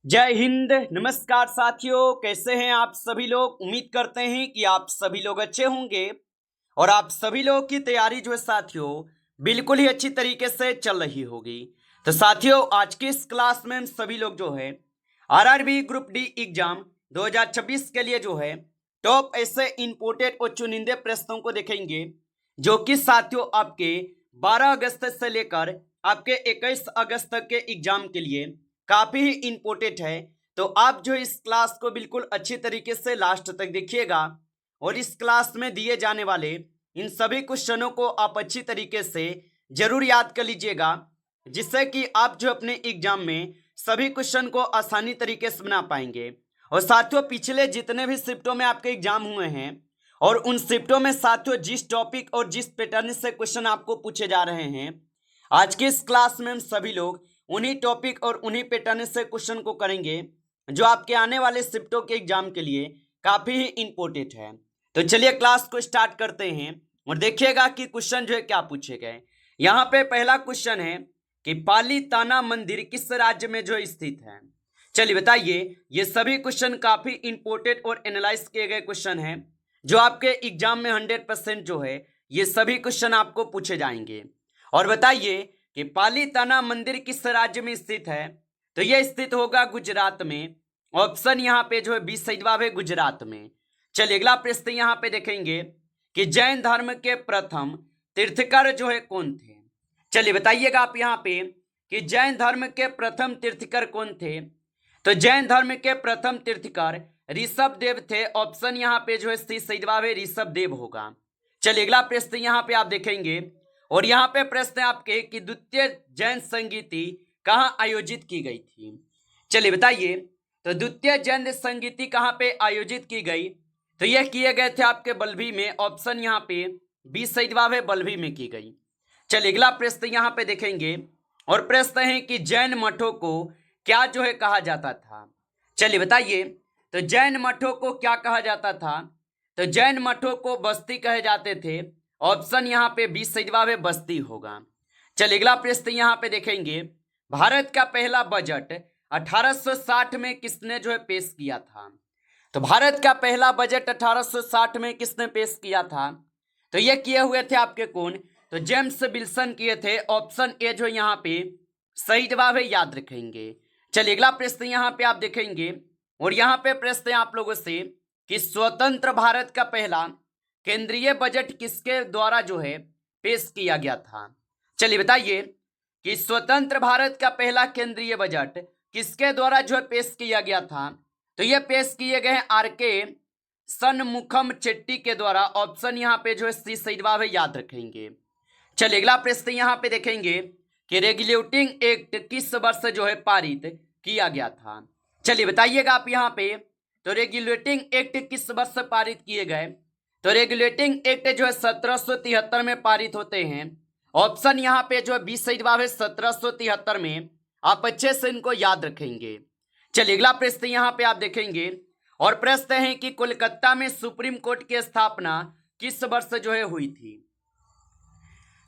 जय हिंद। नमस्कार साथियों, कैसे हैं आप सभी लोग। उम्मीद करते हैं कि आप सभी लोग अच्छे होंगे और आप सभी लोगों की तैयारी जो है साथियों बिल्कुल ही अच्छी तरीके से चल रही होगी। तो साथियों, आज की इस क्लास में हम सभी लोग जो है आरआरबी ग्रुप डी एग्जाम 2026 के लिए जो है टॉप ऐसे इंपोर्टेड और चुनिंदे प्रश्नों को देखेंगे, जो कि साथियों आपके 12 अगस्त से लेकर आपके 21 अगस्त तक के एग्जाम के लिए काफी ही इंपॉर्टेंट है। तो आप जो इस क्लास को बिल्कुल अच्छी तरीके से लास्ट तक देखिएगा और इस क्लास में दिए जाने वाले इन सभी क्वेश्चनों को आप अच्छी तरीके से जरूर याद कर लीजिएगा, जिससे कि आप जो अपने एग्जाम में सभी क्वेश्चन को आसानी तरीके से बना पाएंगे। और साथियों, पिछले जितने भी शिफ्टों में आपके एग्जाम हुए हैं और उन शिफ्टों में साथियों जिस टॉपिक और जिस पैटर्न से क्वेश्चन आपको पूछे जा रहे हैं, आज की इस क्लास में हम सभी लोग उन्हीं टॉपिक और उन्हीं पैटर्न से क्वेश्चन को करेंगे, जो आपके आने वाले शिफ्टों के एग्जाम के लिए काफी ही इंपॉर्टेंट है। तो चलिए क्लास को स्टार्ट करते हैं और देखिएगा कि क्वेश्चन जो है क्या पूछे गए। यहाँ पे पहला क्वेश्चन है कि पालीताना मंदिर किस राज्य में जो स्थित है। चलिए बताइए। ये सभी क्वेश्चन काफी इंपॉर्टेंट और एनालाइज किए गए क्वेश्चन हैं, जो आपके एग्जाम में 100% जो है ये सभी क्वेश्चन आपको पूछे जाएंगे। और बताइए कि पालीताना मंदिर किस राज्य में स्थित है। तो यह स्थित होगा गुजरात में। ऑप्शन यहाँ पे जो है बी सही जवाब है, गुजरात में। चलिए अगला प्रश्न यहाँ पे देखेंगे कि जैन धर्म के प्रथम तीर्थकर जो है कौन थे। चलिए बताइएगा आप यहाँ पे कि जैन धर्म के प्रथम तीर्थकर कौन थे। तो जैन धर्म के प्रथम तीर्थकर ऋषभ देव थे। ऑप्शन यहाँ पे जो है सही जवाब है, ऋषभ देव होगा। चलिए अगला प्रश्न यहाँ पे आप देखेंगे और यहाँ पे प्रश्न है आपके कि द्वितीय जैन संगीति कहाँ आयोजित की गई थी। चलिए बताइए। तो द्वितीय जैन संगीति कहाँ पे आयोजित की गई। तो यह किए गए थे आपके बल्लभी में। ऑप्शन यहाँ पे बी सही जवाब है, बल्लभी में की गई। चलिए अगला प्रश्न यहाँ पे देखेंगे और प्रश्न है कि जैन मठों को क्या जो है कहा जाता था। चलिए बताइए। तो जैन मठों को क्या कहा जाता था। तो जैन मठों को बस्ती कहे जाते थे। ऑप्शन यहाँ पे बी सही जवाब है, बस्ती होगा। चलिए अगला प्रश्न यहाँ पे देखेंगे, भारत का पहला बजट 1860 में किसने जो है पेश किया था। तो भारत का पहला बजट 1860 में किसने पेश किया था। तो ये किए हुए थे आपके कौन। तो जेम्स विल्सन किए थे। ऑप्शन ए जो यहाँ पे सही जवाब है, याद रखेंगे। चलिए अगला प्रश्न यहाँ पे आप देखेंगे और यहाँ पे प्रश्न है आप लोगों से कि स्वतंत्र भारत का पहला केंद्रीय बजट किसके द्वारा जो है पेश किया गया था। चलिए बताइए कि स्वतंत्र भारत का पहला केंद्रीय बजट किसके द्वारा जो है पेश किया गया था। तो यह पेश किए गए हैं आर.के. सनमुखम चेट्टी के द्वारा। ऑप्शन यहाँ पे जो है सही जवाब है, याद रखेंगे। चलिए अगला प्रश्न यहाँ पे देखेंगे कि रेगुलेटिंग एक्ट किस वर्ष जो है पारित किया गया था। चलिए बताइएगा आप यहाँ पे। तो रेगुलेटिंग एक्ट किस वर्ष पारित किए गए। तो रेगुलेटिंग एक्ट जो है 1773 में पारित होते हैं। ऑप्शन यहाँ पे जो है बी सही जवाब है, 1773 में। आप अच्छे से इनको याद रखेंगे। चलिए अगला प्रश्न यहाँ पे आप देखेंगे और प्रश्न है कि कोलकाता में सुप्रीम कोर्ट की स्थापना किस वर्ष जो है हुई थी।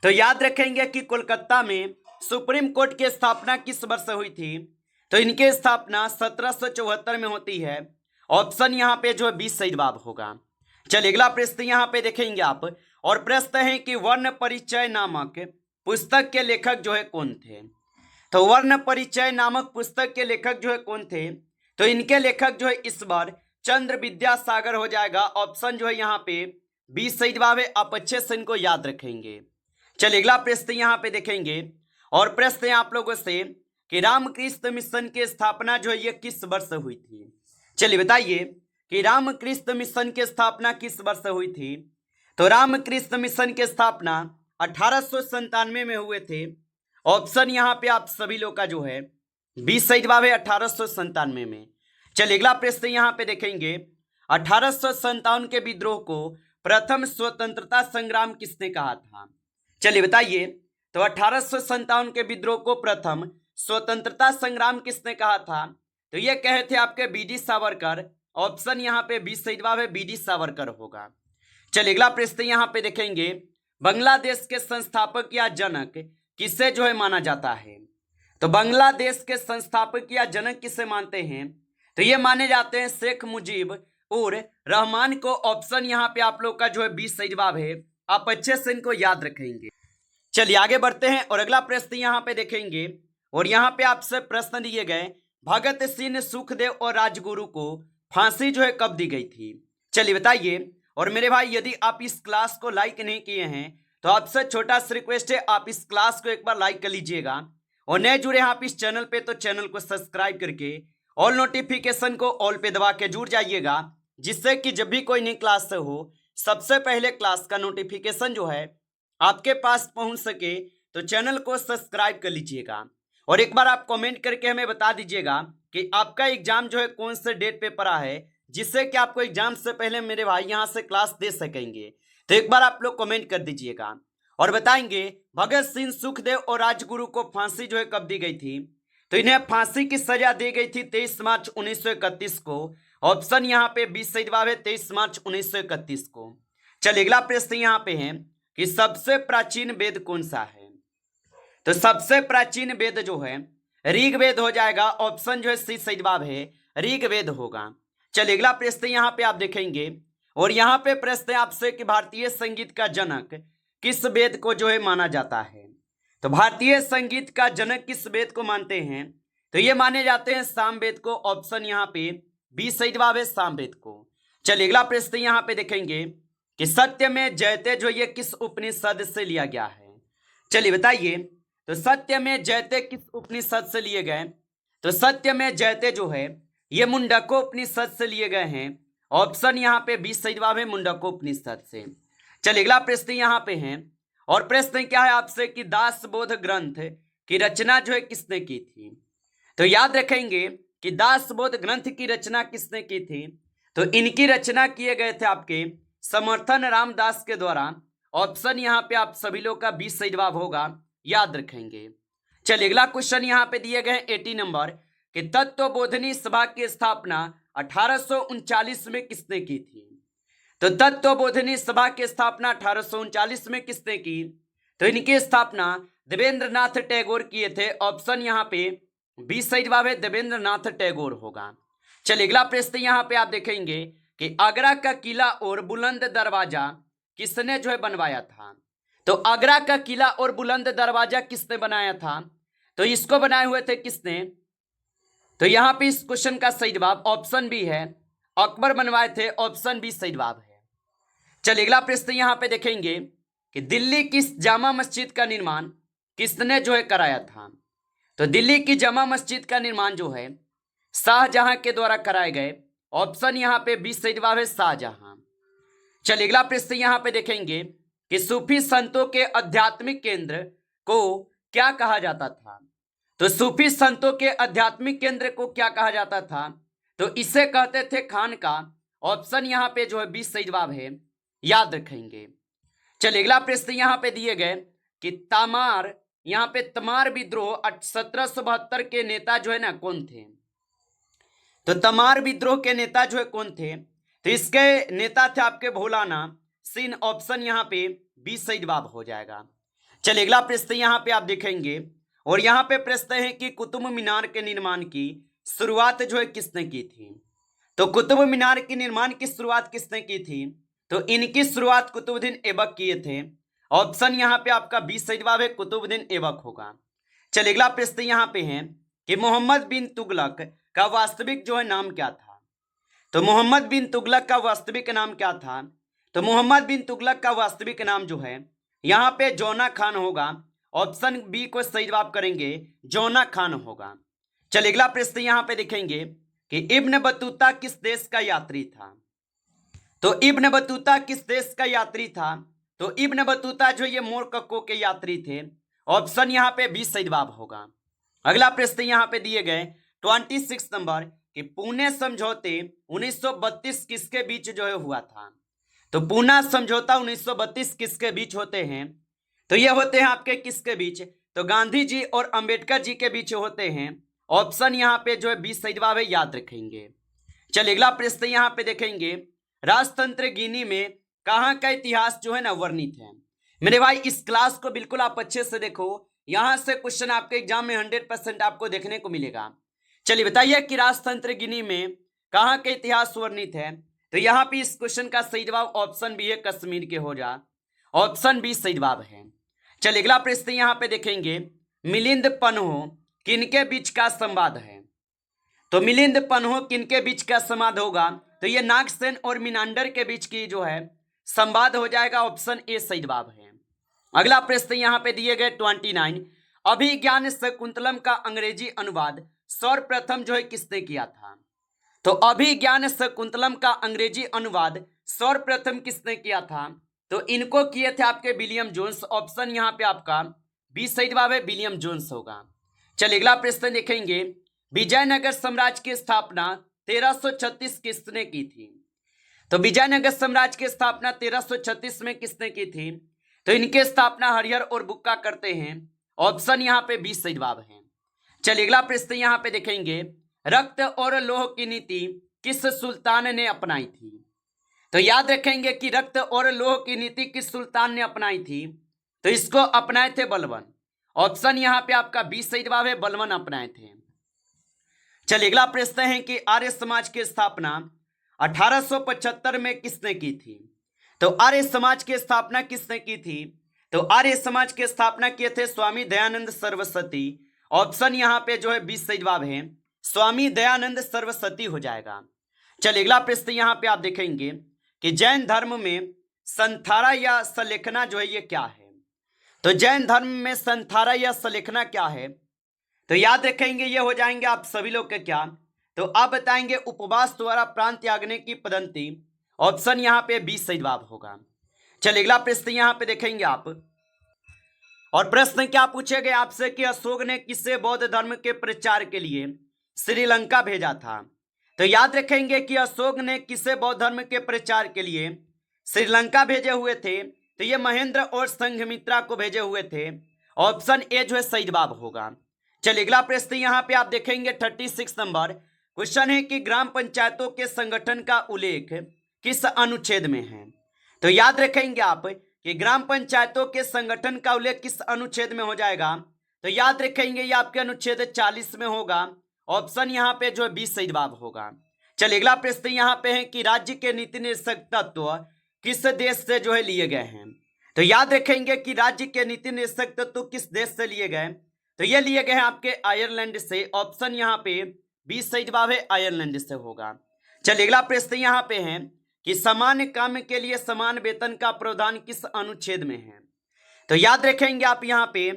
तो याद रखेंगे कि कोलकाता में सुप्रीम कोर्ट की स्थापना किस वर्ष हुई थी। तो इनकी स्थापना 1774 में होती है। ऑप्शन यहाँ पे जो है 20 सही जवाब होगा। चलिए अगला प्रश्न यहाँ पे देखेंगे आप और प्रश्न है कि वर्ण परिचय नामक पुस्तक के लेखक जो है कौन थे। तो वर्ण परिचय नामक पुस्तक के लेखक जो है कौन थे। तो इनके लेखक जो है इस बार चंद्र विद्यासागर हो जाएगा। ऑप्शन जो है यहाँ पे 20 सही जवाब है। आप अच्छे से इनको याद रखेंगे। चलिए अगला प्रश्न यहाँ पे देखेंगे और प्रश्न है आप लोगों से कि रामकृष्ण मिशन की स्थापना जो है ये किस वर्ष हुई थी। चलिए बताइए कि रामकृष्ण मिशन की स्थापना किस वर्ष हुई थी। तो रामकृष्ण मिशन की स्थापना 1897 में हुए थे। ऑप्शन यहाँ पे आप सभी लोग का जो है 20 सही जवाब है, 1897 में। चलिए अगला प्रश्न यहाँ पे देखेंगे 1857 के विद्रोह को प्रथम स्वतंत्रता संग्राम किसने कहा था। चलिए बताइए। तो 1857 के विद्रोह को प्रथम स्वतंत्रता संग्राम किसने कहा था। तो ये कहे थे आपके बी.डी. सावरकर। ऑप्शन यहाँ पे 20 सही जवाब है, बी.डी. सावरकर होगा। चलिए अगला प्रश्न यहाँ पे देखेंगे बांग्लादेश के संस्थापक या जनक किसे जो है माना जाता है। तो बांग्लादेश के संस्थापक या जनक किसे मानते हैं? तो ये माने जाते हैं शेख मुजीब उर रहमान को। ऑप्शन यहाँ पे आप लोग का जो है 20 सही जवाब है। आप अच्छे से इनको याद रखेंगे। चलिए आगे बढ़ते हैं और अगला प्रश्न यहाँ पे देखेंगे। और यहाँ पे आपसे प्रश्न दिए गए, भगत सिंह, सुखदेव और राजगुरु को फांसी जो है कब दी गई थी? चलिए बताइए। और मेरे भाई यदि आप इस क्लास को लाइक नहीं किए हैं तो आपसे छोटा सा रिक्वेस्ट है, आप इस क्लास को एक बार लाइक कर लीजिएगा। और नए जुड़े हैं आप इस चैनल पे तो चैनल को सब्सक्राइब करके ऑल नोटिफिकेशन को ऑल पे दबा के जुड़ जाइएगा, जिससे कि जब भी कोई नई क्लास हो सबसे पहले क्लास का नोटिफिकेशन जो है आपके पास पहुंच सके। तो चैनल को सब्सक्राइब कर लीजिएगा। और एक बार आप कमेंट करके हमें बता दीजिएगा कि आपका एग्जाम जो है कौन से डेट पे पड़ा है, जिससे कि आपको एग्जाम से पहले मेरे भाई यहाँ से क्लास दे सकेंगे। तो एक बार आप लोग कमेंट कर दीजिएगा और बताएंगे भगत सिंह, सुखदेव और राजगुरु को फांसी जो है कब दी गई थी? तो इन्हें फांसी की सजा दी गई थी 23 मार्च 1931 को। ऑप्शन यहाँ पे 20 सही जवाब है, 23 मार्च 1931 को। चलिए अगला प्रश्न यहाँ पे है कि सबसे प्राचीन वेद कौन सा है? तो सबसे प्राचीन वेद जो है ऋग्वेद हो जाएगा। ऑप्शन जो है सी सही जवाब है, ऋग्वेद होगा। चलिए अगला प्रश्न यहाँ पे आप देखेंगे। और यहाँ पे प्रश्न है आपसे कि भारतीय संगीत का जनक किस वेद को जो है माना जाता है? तो भारतीय संगीत का जनक किस वेद को मानते हैं? तो ये माने जाते हैं सामवेद को। ऑप्शन यहाँ पे 20 सही जवाब है, सामवेद को। चलिए अगला प्रश्न यहाँ पे देखेंगे कि सत्य में जयते जो ये किस उपनिषद से लिया गया है? चलिए बताइए। तो सत्य में जयते किस उपनिषद से लिए गए? तो सत्य में जयते जो है ये मुंडको उपनिषद से लिए गए हैं। ऑप्शन यहाँ पे 20 सही जवाब है, मुंडको उपनिषद से। चलिए अगला प्रश्न यहाँ पे है। और प्रश्न क्या है आपसे कि दासबोध ग्रंथ की रचना जो है किसने की थी? तो याद रखेंगे कि दासबोध ग्रंथ की रचना किसने की थी? तो इनकी रचना किए गए थे आपके समर्थन रामदास के द्वारा। ऑप्शन यहाँ पे आप सभी लोग का 20 सही जवाब होगा, याद रखेंगे। चलिए अगला क्वेश्चन यहाँ पे दिए गए 80 नंबर कि तत्वबोधिनी सभा की स्थापना 1839 में किसने की थी? तो तत्वबोधिनी सभा की स्थापना 1839 में किसने की? तो इनकी स्थापना देवेंद्रनाथ टैगोर किए थे। ऑप्शन यहाँ पे 20 सही जवाब है, देवेंद्रनाथ टैगोर होगा। चलिए अगला प्रश्न यहाँ पे आप देखेंगे कि आगरा का किला और बुलंद दरवाजा किसने जो है बनवाया था? तो आगरा का किला और बुलंद दरवाजा किसने बनाया था? तो इसको बनाए हुए थे किसने? तो यहाँ पे इस क्वेश्चन का सही जवाब ऑप्शन बी है, अकबर बनवाए थे। ऑप्शन बी सही जवाब है। चलिए अगला प्रश्न यहाँ पे देखेंगे कि दिल्ली की जामा मस्जिद का निर्माण किसने जो है कराया था? तो दिल्ली की जामा मस्जिद का निर्माण जो है शाहजहां के द्वारा कराए गए। ऑप्शन यहाँ पे 20 सही जवाब है, शाहजहां। चलिए अगला प्रश्न यहाँ पे देखेंगे कि सूफी संतों के आध्यात्मिक केंद्र को क्या कहा जाता था? तो सूफी संतों के आध्यात्मिक केंद्र को क्या कहा जाता था? तो इसे कहते थे खानका। ऑप्शन यहाँ पे जो है 20 सही जवाब है, याद रखेंगे। चलिए अगला प्रश्न यहाँ पे दिए गए कि तमार, यहाँ पे तमार विद्रोह 1772 के नेता जो है ना कौन थे? तो तमार विद्रोह के नेता जो है कौन थे? तो इसके नेता थे आपके भोलाना सिंह। ऑप्शन यहाँ पे 20 सही जवाब हो जाएगा। चलिए अगला प्रश्न यहाँ पे आप देखेंगे। और यहाँ पे प्रश्न है कि कुतुब मीनार के निर्माण की शुरुआत जो है किसने की थी? तो कुतुब मीनार के निर्माण की शुरुआत किसने की थी? तो इनकी शुरुआत कुतुबुद्दीन ऐबक किए थे। ऑप्शन यहाँ पे आपका 20 सही जवाब है, कुतुबुद्दीन ऐबक होगा। चलिए अगला प्रश्न यहाँ पे है कि मोहम्मद बिन तुगलक का वास्तविक जो है नाम क्या था? तो मोहम्मद बिन तुगलक का वास्तविक नाम क्या था? तो मोहम्मद बिन तुगलक का वास्तविक नाम जो है यहाँ पे जौना खान होगा। ऑप्शन बी को सही जवाब करेंगे, जौना खान होगा। चलिए अगला प्रश्न यहाँ पे देखेंगे कि इब्न बतूता किस देश का यात्री था? तो इब्न बतूता किस देश का यात्री था? तो इब्न बतूता जो ये मोरक्को के यात्री थे। ऑप्शन यहाँ पे 20 सही जवाब होगा। अगला प्रश्न यहाँ पे दिए गए 26 नंबर कि पुणे समझौते 1932 किसके बीच जो है हुआ था? तो पूना समझौता 1932 किसके बीच होते हैं? तो ये होते हैं आपके किसके बीच? तो गांधी जी और अंबेडकर जी के बीच होते हैं। ऑप्शन यहाँ पे जो है 20 सही जवाब है, याद रखेंगे। चलिए अगला प्रश्न यहाँ पे देखेंगे राजतंत्र गिनी में कहाँ का इतिहास जो है ना वर्णित है? मेरे भाई इस क्लास को बिल्कुल आप अच्छे से देखो, यहां से क्वेश्चन आपके एग्जाम में 100% आपको देखने को मिलेगा। चलिए बताइए कि राजतंत्र गिनी में कहाँ के इतिहास वर्णित है। तो यहाँ पे इस क्वेश्चन का सही जवाब ऑप्शन बी है, कश्मीर के हो जा। ऑप्शन बी सही जवाब है। चलिए अगला प्रश्न यहाँ पे देखेंगे, मिलिंद पन्हो किनके बीच का संवाद है। तो मिलिंद पन्हो किनके बीच का संवाद होगा, तो ये नागसेन और मिनांडर के बीच की जो है संवाद हो जाएगा। ऑप्शन ए सही जवाब है। अगला प्रश्न यहाँ पे दिए गए 29, अभिज्ञान शकुंतलम का अंग्रेजी अनुवाद सर्वप्रथम जो है किसने किया था। तो अभिज्ञान शकुंतलम का अंग्रेजी अनुवाद सर्वप्रथम किसने किया था, तो इनको किए थे आपके विलियम जोन्स। ऑप्शन यहाँ पे आपका बी सही जवाब है, विलियम जोन्स होगा। चलिए अगला प्रश्न देखेंगे, विजयनगर साम्राज्य की स्थापना 1336 किसने की थी। तो विजयनगर साम्राज्य की स्थापना 1336 में किसने की थी, तो इनके स्थापना हरिहर और बुक्का करते हैं। ऑप्शन यहाँ पे बी सही जवाब है। चलिए अगला प्रश्न यहाँ पे देखेंगे, रक्त और लोह की नीति किस सुल्तान ने अपनाई थी। तो याद रखेंगे कि रक्त और लोह की नीति किस सुल्तान ने अपनाई थी, तो इसको अपनाए थे बलबन। ऑप्शन यहाँ पे आपका बी सही जवाब है, बलबन अपनाए थे। चलिए अगला प्रश्न है कि आर्य समाज की स्थापना 1875 में किसने की थी। तो आर्य समाज की स्थापना किसने की थी, तो आर्य समाज की स्थापना किए थे स्वामी दयानंद सरस्वती। ऑप्शन यहाँ पे जो है बी सही जवाब है, स्वामी दयानंद सरस्वती हो जाएगा। चलिए अगला प्रश्न यहाँ पे आप देखेंगे कि जैन धर्म में संथारा या सलेखना जो है ये क्या है। तो जैन धर्म में संथारा या सलेखना क्या है, तो याद रखेंगे ये हो जाएंगे आप सभी लोग के क्या, तो आप बताएंगे उपवास द्वारा प्राण त्यागने की पद्धति। ऑप्शन यहाँ पे बी सही जवाब होगा। चलिए अगला प्रश्न यहाँ पे देखेंगे आप, और प्रश्न क्या पूछे गए आपसे कि अशोक ने किसे बौद्ध धर्म के प्रचार के लिए श्रीलंका भेजा था। तो याद रखेंगे कि अशोक ने किसे बौद्ध धर्म के प्रचार के लिए श्रीलंका भेजे हुए थे, तो ये महेंद्र और संघमित्रा को भेजे हुए थे। ऑप्शन ए जो है सही जवाब होगा। चलिए अगला प्रश्न यहाँ पे आप देखेंगे 36 नंबर क्वेश्चन है कि ग्राम पंचायतों के संगठन का उल्लेख किस अनुच्छेद में है। तो याद रखेंगे आप कि ग्राम पंचायतों के संगठन का उल्लेख किस अनुच्छेद में हो जाएगा, तो याद रखेंगे ये आपके अनुच्छेद 40 में होगा। ऑप्शन यहाँ पे जो है 20 सही जवाब होगा। चलिए अगला प्रश्न यहाँ पे है कि राज्य के नीति निर्देशक तत्व किस देश से जो है लिए गए हैं। तो याद रखेंगे कि राज्य के नीति निर्देशक तत्व किस देश से लिए गए, तो ये लिए गए हैं आपके आयरलैंड से। ऑप्शन यहाँ पे 20 सही जवाब है, आयरलैंड से होगा। चलिए अगला प्रश्न यहाँ पे है कि समान काम के लिए समान वेतन का प्रावधान किस अनुच्छेद में है। तो याद रखेंगे आप यहाँ पे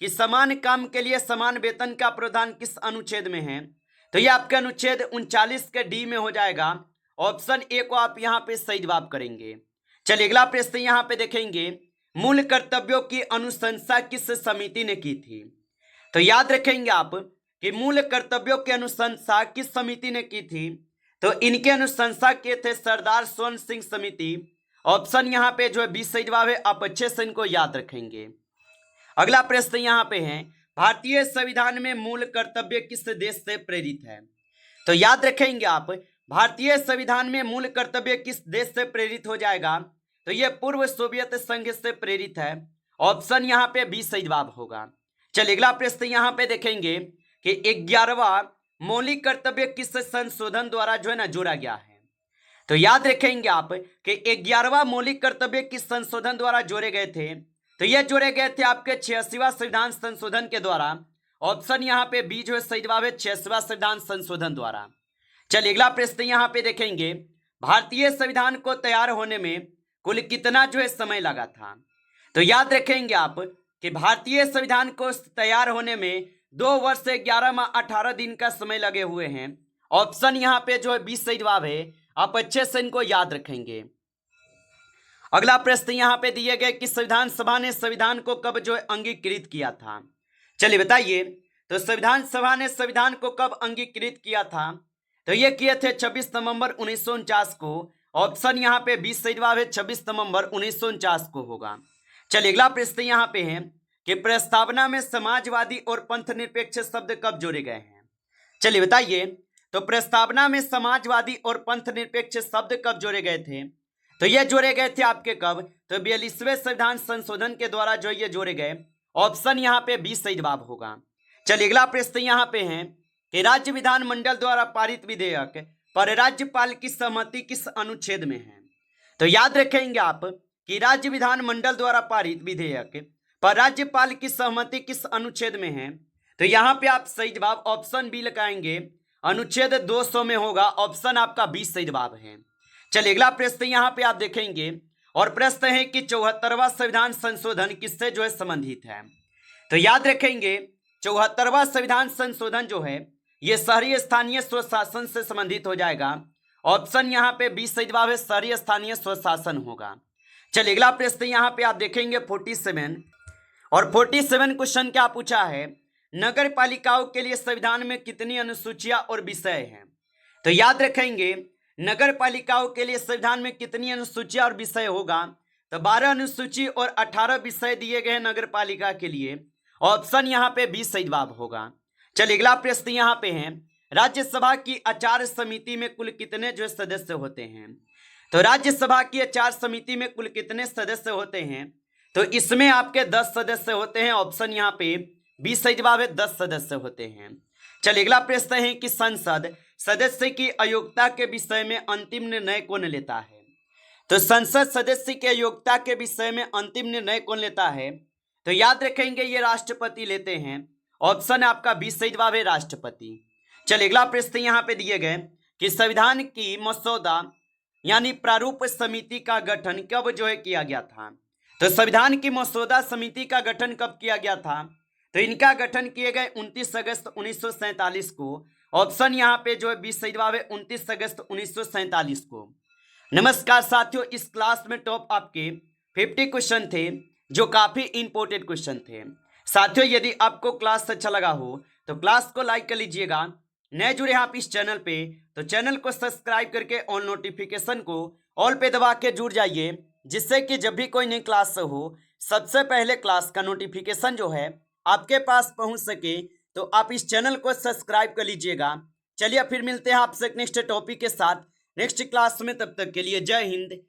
कि समान काम के लिए समान वेतन का प्रावधान किस अनुच्छेद में है, तो ये आपका अनुच्छेद 39 के डी में हो जाएगा। ऑप्शन ए को आप यहाँ पे सही जवाब करेंगे। चलिए अगला प्रश्न यहाँ पे देखेंगे, मूल कर्तव्यों की अनुशंसा किस समिति ने की थी। तो याद रखेंगे आप कि मूल कर्तव्यों की अनुशंसा किस समिति ने की थी, तो इनके अनुशंसा किए थे सरदार स्वर्ण सिंह समिति। ऑप्शन यहाँ पे जो है 20 सही जवाब है, आप अच्छे से इनको याद रखेंगे। अगला प्रश्न यहाँ पे है, भारतीय संविधान में मूल कर्तव्य किस देश से प्रेरित है। तो याद रखेंगे आप भारतीय संविधान में मूल कर्तव्य किस देश से प्रेरित हो जाएगा, तो यह पूर्व सोवियत संघ से प्रेरित है। ऑप्शन यहाँ पे 20 सही जवाब होगा। चलिए अगला प्रश्न यहाँ पे देखेंगे कि 11वां मौलिक कर्तव्य किस संशोधन द्वारा जो है ना जोड़ा गया है। तो याद रखेंगे आप कि 11वां मौलिक कर्तव्य किस संशोधन द्वारा जोड़े गए थे, तो ये जोड़े गए थे आपके 86वां संविधान संशोधन के द्वारा। ऑप्शन यहाँ पे बी जो है सही जवाब है, 86वां संविधान संशोधन द्वारा। चलिए अगला प्रश्न यहाँ पे देखेंगे, भारतीय संविधान को तैयार होने में कुल कितना जो है समय लगा था। तो याद रखेंगे आप कि भारतीय संविधान को तैयार होने में 2 वर्ष से 11 माह 18 दिन का समय लगे हुए हैं। ऑप्शन यहाँ पे जो है 20 सही जवाब है, आप अच्छे से इनको याद रखेंगे। अगला प्रश्न यहाँ पे दिए गए कि संविधान सभा ने संविधान को कब जो है अंगीकृत किया था। चलिए बताइए, तो संविधान सभा ने संविधान को कब अंगीकृत किया था, तो ये किए थे 26 नवंबर 1949 को। ऑप्शन यहाँ पे 20 सही जवाब है, 26 नवंबर 1949 को होगा। चलिए अगला प्रश्न यहाँ पे है कि प्रस्तावना में समाजवादी और पंथ निरपेक्ष शब्द कब जोड़े गए हैं। चलिए बताइए, तो प्रस्तावना में समाजवादी और पंथ निरपेक्ष शब्द कब जोड़े गए थे, तो ये जोड़े गए थे आपके कब, तो 42वें संविधान संशोधन के द्वारा जो ये जोड़े गए। ऑप्शन यहाँ पे बी सही जवाब होगा। चलिए अगला प्रश्न यहाँ पे है कि राज्य विधानमंडल द्वारा पारित विधेयक पर राज्यपाल की सहमति किस अनुच्छेद में है। तो याद रखेंगे आप कि राज्य विधानमंडल द्वारा पारित विधेयक पर राज्यपाल की सहमति किस अनुच्छेद में है। तो यहाँ पे आप सही जवाब ऑप्शन बी लगाएंगे, अनुच्छेद 200 में होगा। ऑप्शन आपका बी सही जवाब है। चलिए अगला प्रश्न यहाँ पे आप देखेंगे और प्रश्न है कि 74वां संविधान संशोधन किससे जो है संबंधित है। तो याद रखेंगे 74वां संविधान संशोधन जो है ये शहरी स्थानीय स्वशासन से संबंधित हो जाएगा। ऑप्शन यहाँ पे बी सही जवाब है, शहरी स्थानीय स्वशासन होगा। चलिए अगला प्रश्न यहाँ पे आप देखेंगे 47 और 47 क्वेश्चन क्या पूछा है, नगर पालिकाओं के लिए संविधान में कितनी अनुसूचियां और विषय हैं। तो याद रखेंगे नगर पालिकाओं के लिए संविधान में कितनी अनुसूचियां और विषय होगा। तो 12 अनुसूची और 18 विषय दिए गए नगर पालिका के लिए। ऑप्शन यहाँ पे बी सही जवाब होगा। चलिए अगला प्रश्न यहाँ पे है, राज्यसभा की आचार समिति में कुल कितने जो सदस्य होते हैं। तो राज्यसभा की आचार समिति में कुल कितने सदस्य होते हैं। तो इसमें आपके 10 सदस्य होते हैं। ऑप्शन यहाँ पे बी सही जवाब है, 10 सदस्य होते हैं। चलिए अगला प्रश्न है कि संसद सदस्य की अयोग्यता के विषय में अंतिम निर्णय कौन लेता है। तो संसद सदस्य के अयोग्यता के विषय में अंतिम निर्णय कौन लेता है। तो याद रखेंगे ये राष्ट्रपति लेते हैं। ऑप्शन आपका बी सही जवाब है, राष्ट्रपति। चलिए अगला प्रश्न यहाँ पे दिए गए कि संविधान की मसौदा यानी प्रारूप समिति का गठन कब जो है किया गया था। तो संविधान की मसौदा समिति का गठन कब किया गया था। तो इनका गठन किए गए 29 अगस्त 1947 को। ऑप्शन यहाँ पे जो है 20 सही जवाब है, 29 अगस्त 1947 को। नमस्कार साथियों, इस क्लास में टॉप आपके 50 क्वेश्चन थे जो काफी इंपॉर्टेंट क्वेश्चन थे। साथियों यदि आपको क्लास अच्छा लगा हो तो क्लास को लाइक कर लीजिएगा। नए जुड़े आप इस चैनल पे तो चैनल को सब्सक्राइब करके ऑल नोटिफिकेशन को ऑल पे दबा के जुड़ जाइए, जिससे कि जब भी कोई नई क्लास हो सबसे पहले क्लास का नोटिफिकेशन जो है आपके पास पहुंच सके। तो आप इस चैनल को सब्सक्राइब कर लीजिएगा। चलिए फिर मिलते हैं आपसे नेक्स्ट टॉपिक के साथ नेक्स्ट क्लास में। तब तक के लिए जय हिंद,